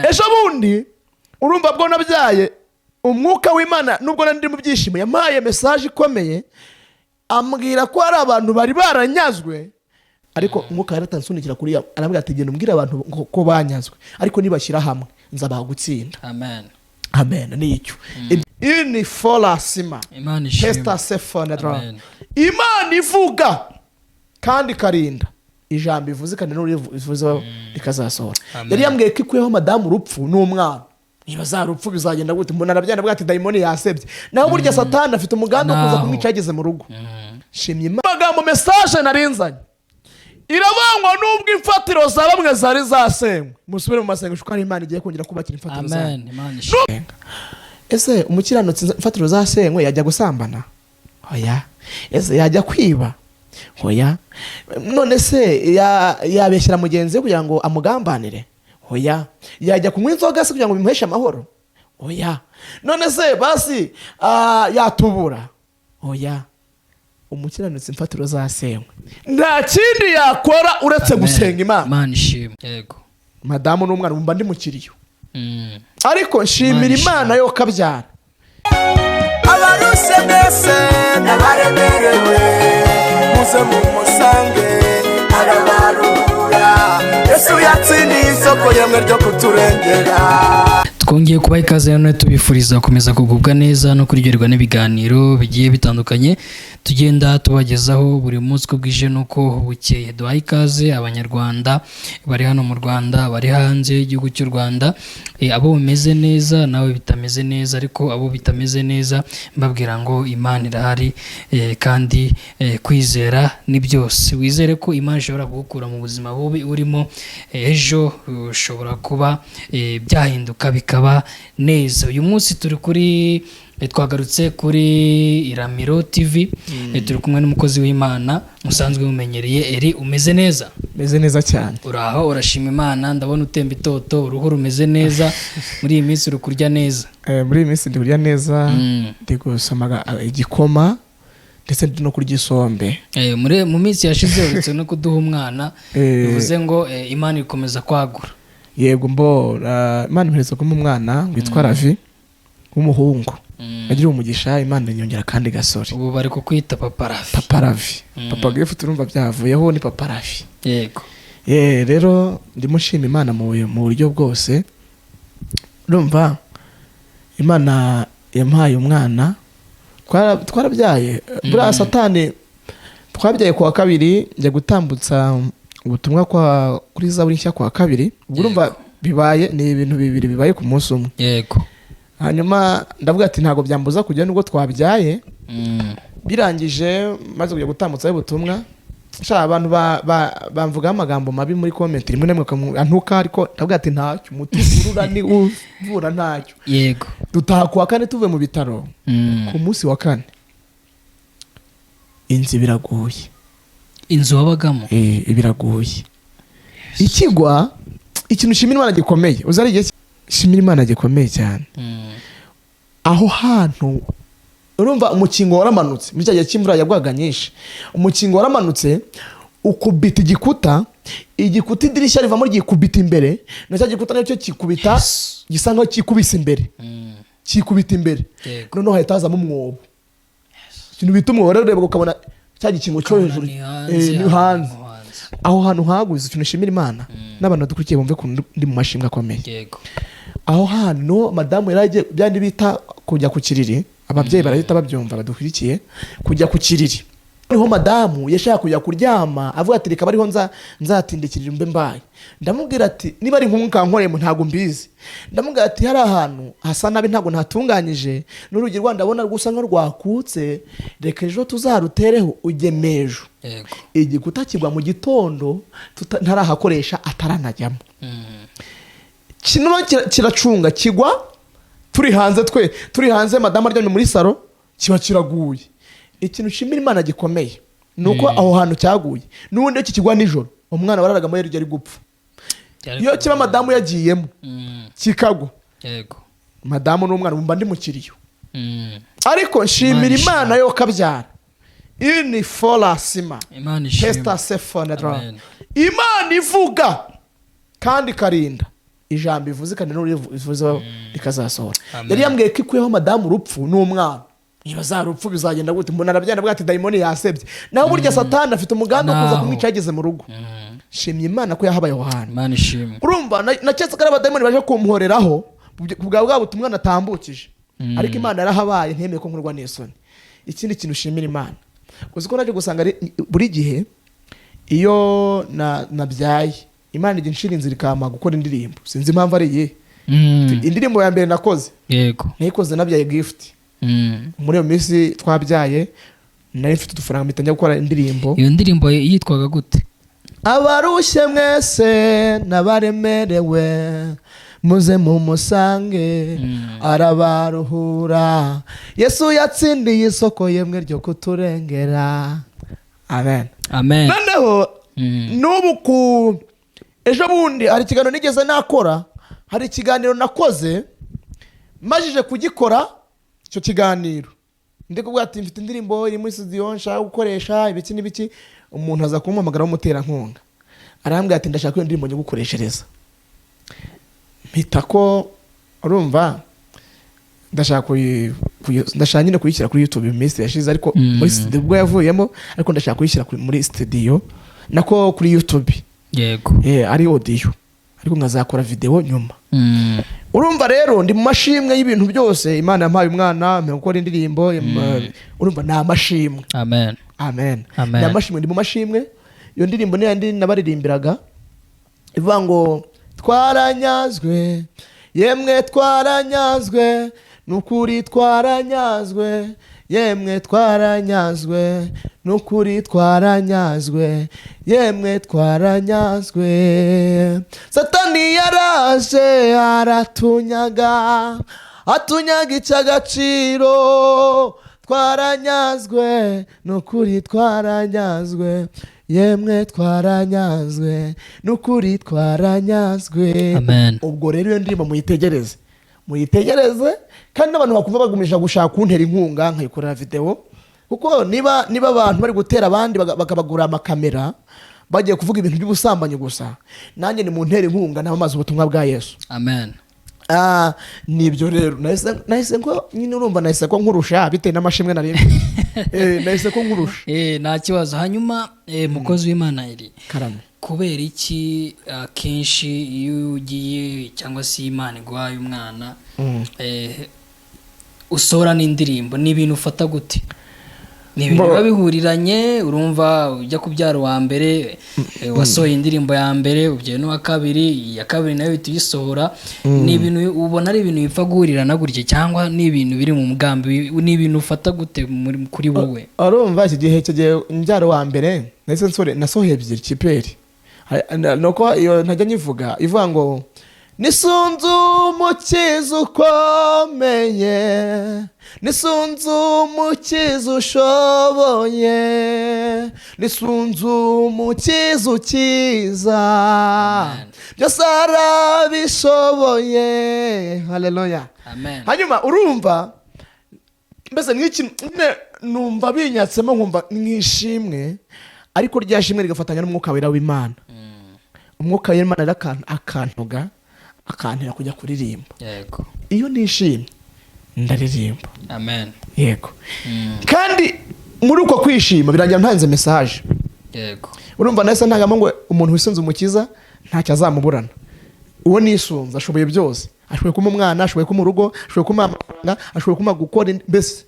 ejo bundi urumva bwo nabyaye umwuka w'Imana nubwo ndi mu byishimo yampaye message ikomeye ambwira ko hari abantu bari baranyazwe ariko umwuka yaratansunikira kuri ya arambwira ati genda umbwira abantu ko banyazwe ariko nibashyira hamwe nzabaha gutsinda. Amen nicyo ini folasima Pesta Sefonedra Imana ivuga kandi karinda ijambo ivuze kandi n'urivuze rikazasohora. Yari yambwiye ko ikuyeho madamu urupfu n'umwana nibaza rupfu bizagenda gute mbona arabyana bwati daimoni yasebye naho burya satani afite umugambi wo kuza kumwica yageze mu rugo. Shimye Imana mu message narinzanye irabangwa nubwo imfatiro za bamwe zari zasenywe musubire mu masengesho kandi Imana igiye kongera kubakira imfatiro za. Ese umukiranutsi imfatiro zasenywe yajya gusambana? Oya. Ese yajya kwiba? Oya. None se yabeshyira mugenzi we kugira ngo amugambanire? Oya. Yajya kunywa inzoga se kugira ngo bimuheshe amahoro? Oya. None se basi yatubura? Oya. Umukiranutsi imfatiro zasenywe nta kindi yakora uretse gusenga Imana. Yego. Madamu n'umwana mba ndi mukiriyo ariko nshimira Imana yo kabyara. Abaruse mbese n'abaremerewe muze mumusange arabarura Yesu yatsindiye isoko yemwe ryo kuturengera. Twongeye kubaha ikaze none tubifuriza gukomeza kugubwa neza no kuryoherwa n'ibiganiro bigiye bitandukanye tugenda tubagezaho buri munsi ko bwije nuko bukeye. Duhaha ikaze abanyarwanda bari hano mu Rwanda, bari hanze y'igihugu cy'u Rwanda, abo bimeze neza nawe bitameze neza, ariko abo bitameze neza mbabwira ngo Imana irahari kandi kwizera ni byose. Wizere ko Imana ishobora kugukura mu buzima bubi urimo, ejo ushobora kuba byahinduka bikaba neza. Uyu munsi turi kuri twagarutse kuri Iramiro TV, turi kumwe n'umukozi w'Imana musanzwe mumenyereye. Eri, umeze neza? Meze neza cyane. Uraho urashima Imana, ndabona utemba itoto, uruhu rumeze neza. Muri iyi minsi uri kurya neza? Muri iyi minsi ndi kurya neza, ndi gusoma igikoma ndetse no kurya isombe. Mu minsi yashize uretse no kuduha umwana bivuze ngo Imana ikomeza kwagura. Yego Imana ihereza kuma umwana witwa Ravi w'umuhungu. Agira umugisha Imana inyongera kandi gasore. Ubu bari kukwita Papa Ravi. Papa Gefu turumva byavuyeho ni Papa Ravi. Yego. Rero ndimushima Imana mu buryo bwose. Urumva Imana yampaye umwana twarabyaye buriya satani twabyaye kwa kabiri njya gutambutsa ubutumwa kuri Zaburi nshya kwa kabiri. Urumva bibaye ni ibintu bibiri bibaye ku munsi umwe. Yego. Hanyuma ndavuga ati ntago byambuza kujya nubwo twabyaye. Birangije maze kujya gutambutsa ubutumwa abantu bamvuga amagambo mabi muri comment rimwe namwe antuka, ariko ndavuga ati ntacyo umuturura ni uvura ntacyo. Yego. Dutaha kwa kane tuve mu bitaro ku munsi wa kane inzi biraguye. Inzu wabagamo? Biraguye. Ikigwa ikintu shimira Imana gikomeye. Uzari igihe shimira Imana gikomeye cyane. Aho hantu urumva umukingo waramanutse muri cyagiye cy'imvura yagwaga nyinshi. Umukingo waramanutse ukubita igikuta idirishya rivamo ryikubita imbere, na cya gikuta nicyo kikubita gisa nkaho kikubise imbere. Kikubita imbere. Noneho hahitazamo umwobo. Ikintu bita umwobo rero ureba ukabona cya gikingo cyo hejuru ni hanze. Aho hantu haguze ikintu shimira Imana n'abantu dukurikiye bumve ko ndi mu mashinga akomeye. Yego. Aho hano madamu yaraje byandi bita kujya ku kiriri, ababyeyi barahita babyumva badukurikiye kujya ku kiriri. Niho madamu yashaka kujya kuryama avuga ati reka bariho nzatindikirira mbe mbaye. Ndamubwira ati niba ari nkunka nkoreye mu ntago mbizi. Ndamubwira ati hari ahantu hasa nabi ntago ntatunganyije n'urugi rwanda abona gusa nka rwakutse, reka ejo tuzarutereho ugemejo. Yego. Igikuta kigwa mu gitondo ntarahakoresha ataranajyamo. Kino kiracunga kigwa turi hanze madamu aryamye muri saro kiba kiraguye. Ikintu shimira Imana gikomeye nuko aho hantu cyaguye n'ubundi iki kigwa nijoro umwana wararaga mu yari gupfa. Iyo kiba madamu yagiyemo kikagwa. Yego. Madamu n'umwana mba ndi mukiriyo ariko nshimira Imana yo kabyara. Ini folasima Pesta Sefonedra Imana ivuga kandi karinda ijambo ivuze kandi n'urivuze rikazasohora. Amen. Yari yambwiye ko ikuyeho madamu urupfu n'umwana. Niba za rupfu bizagenda gute? Mbona arabyana bwati dayimoni yasebye. Naho burya Satani afite umugambi wo kuza Naho. kumwica yageze mu rugo. Shimye Imana ko yahabaye aho hantu. Imana ishimwe. Urumva naketse ko ari abadayimoni baje kumuhoreraho bwa butumwa natambukije. Ariko Imana yarahabaye ntemeye ko nkurwa n'isoni. Ikindi kintu ushimira Imana. Uzi ko naje gusanga buri gihe iyo nabyaye Imana ijya inshira inzira ikama gukora indirimbo. Sinzi impamvu ari iyihe. Indirimbo ya mbere nakoze. Yego. Nayikoze nabyaye gift. Muri iyo minsi twabyaye nari mfite udufaranga mpita njya gukora indirimbo. Iyo ndirimbo yitwaga gute? Abarushye mwese n'abaremerewe muze mumusange arabaruhura. Yesu yatsindiye isoko yemwe ryo kuturengera. Amen. Amen. Noneho n'ubu ejo bundi hari ikiganiro nigeze nakora, hari ikiganiro nakoze majije kugikora. Icyo kiganiro ndi kuvuga ati mfite indirimbo iri muri studio nshaka gukoresha ibiki n'ibiki. Umuntu aza kumuhamagara w'umuterankunga arambwira ati ndashaka iyo ndirimbo njye gukoreshereza. Mpita ko urumva ndashaka nyine kuyishyira kuri YouTube mu minsi yashize, ariko muri studio ubwo yavuyemo, ariko ndashaka kuyishyira muri studio nako kuri YouTube. Yego. Ari audio, ariko nkazakora video nyuma. Urumva rero ndi mu mashimwe y'ibintu byose Imana yampaye umwana mpe gukora indirimbo. Urumva na mashimwe. Amen. Amen. Amen. Na mashimwe ndi mu mashimwe. Iyo ndirimbo ni nabaririmbiraga ivuga ngo twaranyazwe yemwe twaranyazwe nukuri twaranyazwe yemwe twaranyazwe nukuri twaranyazwe yemwe twaranyazwe. Satani yaraje aratunyaga icy'agaciro. Twaranyazwe nukuri twaranyazwe yemwe twaranyazwe nukuri twaranyazwe. Amen. Ubwo rero iyo ndirimbo muyitegereze kandi n'abantu bakumva bagumisha gushaka kuntera inkunga nkayikorera video, kuko niba abantu bari gutera abandi bakabagura amakamera bagiye kuvuga ibintu by'ubusambanyi gusa, nanjye ni mu ntera inkunga n'amazi ubutumwa bwa Yesu. Amen. Nibyo rero nahise ko nyine urumva nahise ko nkurusha bitewe n'amashimwe narimo. Nahise ko nkurusha. Nta kibazo. Hanyuma mukozi w'Imana iri Karame. kubera iki kenshi iyo ugiye cyangwa se Imana iguhaye umwana usohora n'indirimbo ni ibintu ufata gute? Ni ibintu biba bihuriranye, urumva ujya kubyara uwa mbere wasohoye indirimbo ya mbere ubyeyi n'uwa kabiri, iya kabiri nayo uhita uyisohora. Ni ibintu ubona ari ibintu bipfa guhurirana gutya cyangwa ni ibintu biri mu mugambi? Ni ibintu ufata gute kuri wowe? Urumva iki gihe mbyaro wa mbere nasohoye ebyiri kiperi. Nuko iyo ntajya nyivuga ivuga ngo nisunzu umukiza ukomeye, nisunzu umukiza ushoboye, nisunzu umukiza ukiza, byose arabishoboye. Haleluya. Amen. Hanyuma urumva mbese nk'iki numva binyatsemo nkumva nk'ishimwe, ariko rya shimwe rigafatanya n'umwuka wera w'Imana. Umwuka w'Imana akantuga akantera kujya kuririmba. Yego. Iyo nishimye ndaririmba. Amen. Yego. Kandi muri uko kwishima birangira ntanze message. Yego. Urumva nahise ntagamo ngo umuntu wisunze umukiza ntacyo azamuburana. Uwo nisunze ashoboye byose. Ashoboye kuma umwana, ashoboye kuma urugo, ashoboye kuma amafaranga, ashoboye kuma gukora mbese.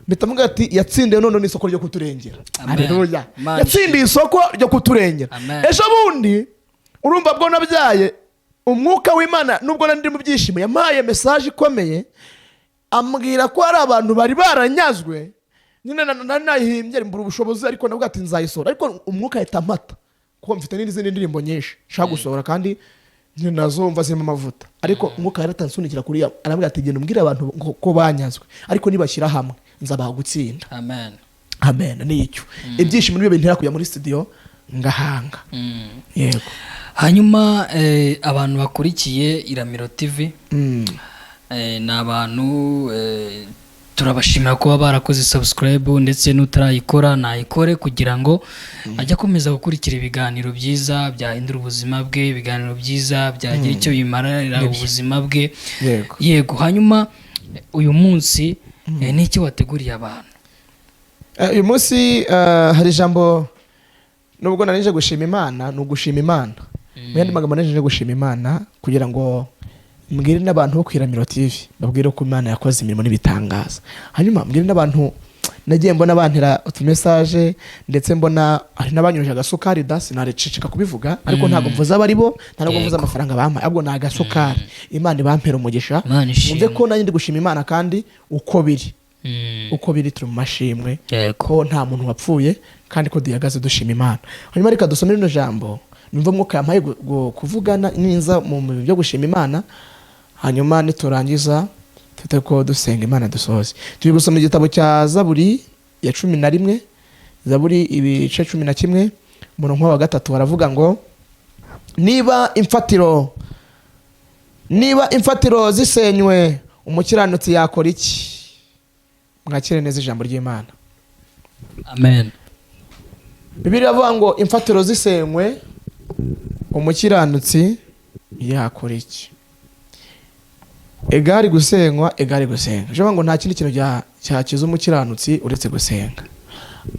Bitamuga ati yatsindiye none n'isoko ryo kuturengera. Haleluya. Yatsindiye isoko ryo kuturengera. Ejo bundi urumva bwo nabyaye umwuka w'Imana nubwo nandi mu byishimo yampaye message ikomeye, ambwira ko hari abantu bari baranyazwe. Nyine nahimbye mbura ubushobozi, ariko navuga ati nzayisora, ariko umwuka ahita amata kuko mfite n'izindi ndirimbo nyinshi nshaka gusohora kandi nazumva zirimo amavuta, ariko umwuka yaratansunikira kuri arambwira ati genda umbwire abantu ko banyazwe, ariko nibashyira hamwe nzabaha gutsinda. Amen. Amen. Nicyo ibyishimo n'ibyo bintera kujya muri studio ngahanga. Yego. Hanyuma abantu bakurikiye Iramiro TV ni abantu turabashimira kuba barakoze subscribe ndetse n'utarayikora nayikore kugira ngo ajye akomeza gukurikira ibiganiro byiza byahindura ubuzima bwe, ibiganiro byiza byagira icyo bimarira ubuzima bwe. Yego, hanyuma uyu munsi n'iki wateguriye abantu? Uyu munsi hari ijambo nubwo narije gushima Imana, ni ugushima Imana. Mu yandi magambo narije gushima Imana kugira ngo mbwire n'abantu bo kwiramiro TV babwire ko Imana yakoze imirimo n'ibitangaza. Hanyuma mbwire n'abantu nagiye mbona bantera utumessage ndetse mbona ari nabanyuruje agasukari sinariceceka kubivuga, ariko ntabwo mvuza abari bo, ntabwo mvuza amafaranga bampaye, ahubwo ni agasukari. Imana bampera umugisha, mvuze ko nanjye ndi gushima Imana kandi uko biri turi mu mashimwe ko nta muntu wapfuye kandi ko duhagaze dushima Imana. Hanyuma reka dusome rino jambo numva mwuka yampaye kuvugana ninza mu byo gushima Imana. Hanyuma niturangiza tute ko dusenga Imana dusohoze. Turi gusoma igitabo cya Zaburi ya 11, Zaburi ibice 11 umurongo wa 3 baravuga ngo niba imfatiro zisenywe umukiranutsi yakora iki? Mwakire neza ijambo ry'Imana. Amen. Bibiliya avuga ngo imfatiro zisenywe umukiranutsi yakora iki? Egari gusenywa. Je ngo nta kindi kintu cyakiza umukiranutsi uretse gusenga.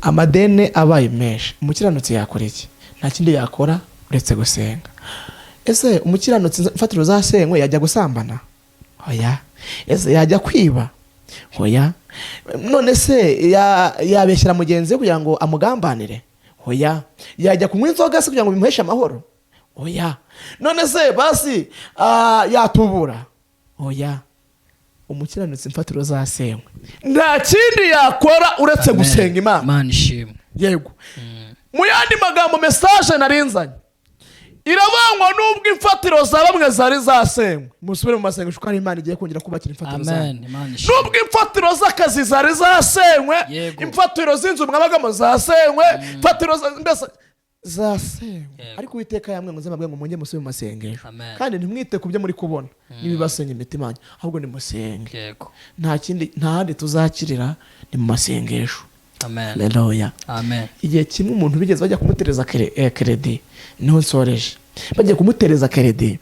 Amadene abaye menshi, umukiranutsi yakora iki? Nta kindi yakora uretse gusenga. Ese umukiranutsi imfatiro zasenywe yajya gusambana? Oya. Ese yajya kwiba? Oya. None se yabeshyira mugenzi we kugira ngo amugambanire? Oya. Yajya kunywa inzoga se kugira ngo bimuheshe amahoro? Oya. None se basi yatubura? Oya. Umukiranutsi imfatiro zasenywe nta kindi yakora uretse gusenga Imana. Imana ishimwe. Yego. Mu yandi magambo message narinzanye irabangwa nubwo imfatiro za bamwe zari zasenywe, musubire mu masengesho ko Imana igiye kongera kubakira imfatiro zawe. Nubwo imfatiro z'akazi zari zasenywe, imfatiro z'inzu mwabagamo zasenywe, imfatiro mbese zasenywe, ariko Uwiteka yamwe ngo nzababwe ngo munye musubire mu masengesho kandi ntimwite kubyo muri kubona nibibasenya imitima yanyu, ahubwo ni musenge. Nta kindi, nta handi tuzakirira ni mu masengesho. Amen. Haleluya. Amen. Igihe kimwe umuntu bigeze bajya kumutereza credit, niho nsoreje. Bagiye kumutereza credit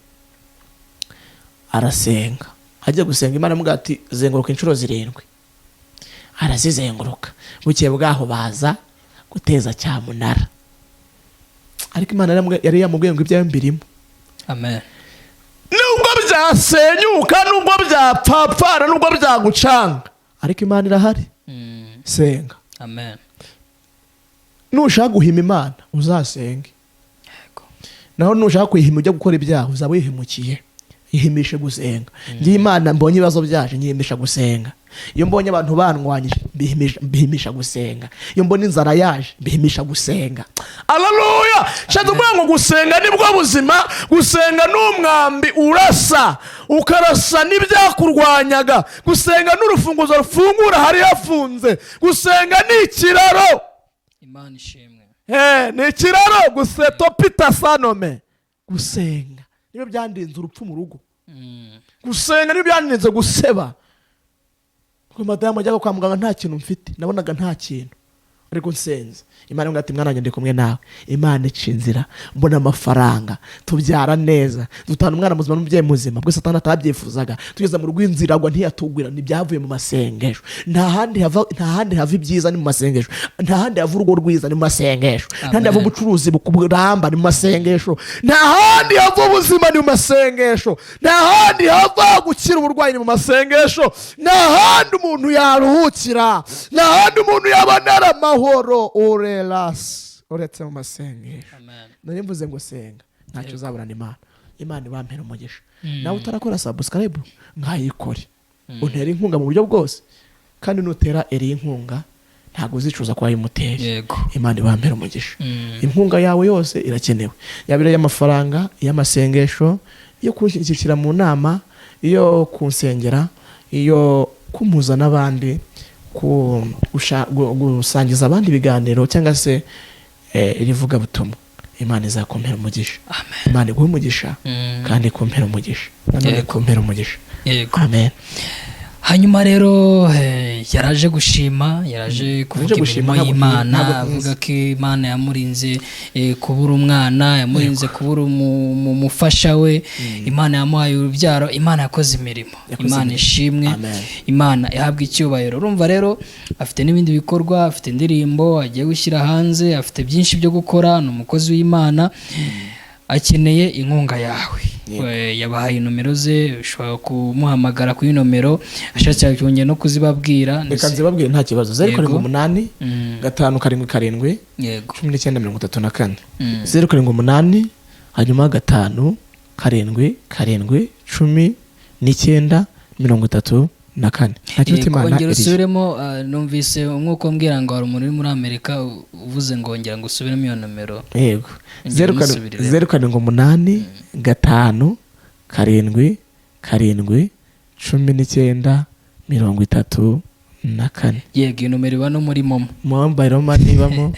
arasenga, ajya gusenga Imana amuga ati zenguruka inshuro 7. Arazizenguruka, bukiye bwaho baza guteza cyamunara, ariko Imana yari yamubwiye ngo ibyawe mbirimo. Amen. Nubwo byasenyuka, nubwo byapfapfana, nubwo byagucanga, ariko Imana irahari. Senga. Amen. Nushaka guhima Imana uzasenge. Yego. Naho nushaka kwihima ujya gukora ibyaha uzaba wihimukiye. Ihimishe gusenga. Ngiye Imana mbonye ibibazo byaje nyihimisha gusenga. Iyo mbonye abantu banwanyije bihimisha gusenga. Iyo mbonye inzara yaje bihimisha gusenga. Haleluya. Shaka ngo gusenga nibwo buzima, gusenga n'umwambi urasa, ukarasa n'ibyakurwanyaga, gusenga n'urufunguzo rufungura hari yafunze, gusenga ni ikiraro. Imana ishimwe. Ni ikiraro guseto Peter Sanome. Gusenga niyo byandinze urupfu mu rugo. Gusenga niyo byandinze guseba. Ko madamu ajya kwa muganga nta kintu mfite, nabonaga nta kintu, ariko nsenze Imana ngo ati mwana wanjye ndi kumwe nawe. Imana icinzira, mbona amafaranga, tubyara neza, dutana umwana muzima n'umubyeyi muzima, bwo Satani atabyifuzaga, tugeza mu rw'inzira agwa ntiyatugwira, nibyavuye mu masengesho. Nta handi hava ibyiza ni mu masengesho, nta handi hava urugo rwiza ni mu masengesho, nta handi hava ubucuruzi bukuramba ni mu masengesho, nta handi hava ubuzima ni mu masengesho, nta handi hava gukira uburwayi ni mu masengesho, nta handi umuntu yaruhukira, nta handi umuntu yabonera amahoro uretse mu masengesho. Nari mvuze ngo senga ntacyo uzaburana Imana. Imana ibampera umugisha. Nawe utarakora subscribe nkayikore, untera inkunga mu buryo bwose, kandi nutera inkunga ntago uzicuza kwa yimuteri. Imana ibampera umugisha. Inkunga yawe yose irakenewe, yabira y'amafaranga, y'amasengesho, iyo kunshyikira mu nama, iyo kunsengera, iyo kumuza n'abandi, gusangiza abandi ibiganiro cyangwa se irivuga butumwa. Imana izakumpera umugisha. Imana iguhe umugisha kandi ikumpera umugisha. Imana ikumpera umugisha. Amen. hanyuma rero yaraje gushima, yaraje kuvuga imirimo y'Imana, avuga ko Imana yamurinze kubura umwana, yamurinze kubura umufasha we, Imana yamuhaye urubyaro, Imana yakoze imirimo, Imana ishimwe, Imana ihabwa icyubahiro. Urumva rero afite n'ibindi bikorwa, afite indirimbo agiye gushyira hanze, afite byinshi byo gukora, ni umukozi w'Imana, akeneye inkunga yawe. Yabahaye nomero ze, ushobora kumuhamagara kuri nomero, ashatse kongera no kuzibabwira. Reka nzibabwire nta kibazo. 078 577 yego 1934 078 hanyuma 5 7 7 19 34. Kongera usubiremo. Numvise umwuka umbwira ngo hari umuntu uri muri Amerika uvuze ngo ngira ngo usubiremo iyo nomero. Yego 078 5 7 7 19 34. Yego iyo nomero iba no muri momo mobile money ibamo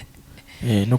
no